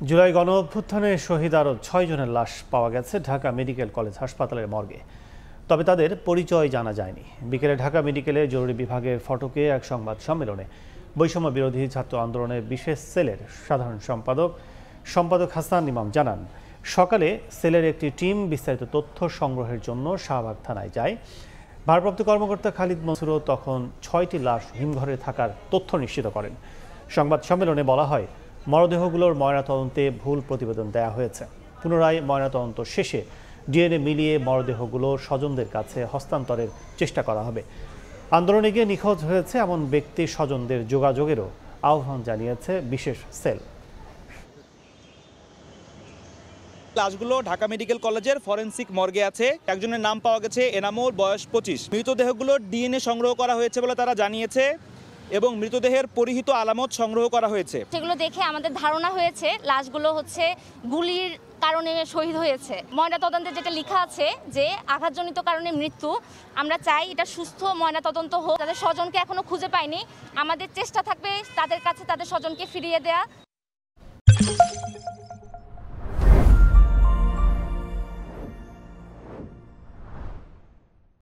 জুলাই গণঅভ্যুত্থানে শহীদ আরও ৬ জনের লাশ পাওয়া গেছে ঢাকা মেডিকেল কলেজ হাসপাতালের মর্গে। তবে তাদের পরিচয় জানা যায়নি। বিকেলে ঢাকা মেডিকেলের জরুরি বিভাগের ফটকে এক সংবাদ সম্মেলনে বৈষম্য বিরোধী ছাত্র আন্দোলনের বিশেষ সেলের সাধারণ সম্পাদক হাসান ইমাম জানান, সকালে সেলের একটি টিম বিস্তারিত তথ্য সংগ্রহের জন্য শাহবাগ থানায় যায়। ভারপ্রাপ্ত কর্মকর্তা খালিদ মনসুরও তখন ৬টি লাশ হিমঘরে থাকার তথ্য নিশ্চিত করেন। সংবাদ সম্মেলনে বলা হয়, মরদেহগুলোর ময়নাতদন্তে ভুল প্রতিবেদন দেয়া হয়েছে। পুনরায় ময়নাতদন্ত শেষে ডিএনএ মিলিয়ে মরদেহগুলো স্বজনদের কাছে হস্তান্তরের চেষ্টা করা হবে। আন্দোলনে গিয়ে নিখোঁজ হয়েছে এমন ব্যক্তি স্বজনদের যোগাযোগেরও আহ্বান জানিয়েছে বিশেষ সেল। লাশগুলো ঢাকা মেডিকেল কলেজের ফরেনসিক মর্গে আছে। একজনের নাম পাওয়া গেছে এনামুল, বয়স 25। মৃতদেহগুলোর ডিএনএ সংগ্রহ করা হয়েছে বলে তারা জানিয়েছে এবং মৃতদেহের পরিহিত আলামত সংগ্রহ করা হয়েছে। সেগুলো দেখে আমাদের ধারণা হয়েছে লাশগুলো গুলির কারণে শহীদ হয়েছে। ময়নাতদন্তে যেটা লেখা আছে যে আঘাতজনিত কারণে মৃত্যু, আমরা চাই এটা সুস্থ ময়নাতদন্ত হোক। তাদের স্বজনকে এখনো খুঁজে পাইনি, আমাদের চেষ্টা থাকবে তাদের কাছে তাদের স্বজনকে ফিরিয়ে দেয়া।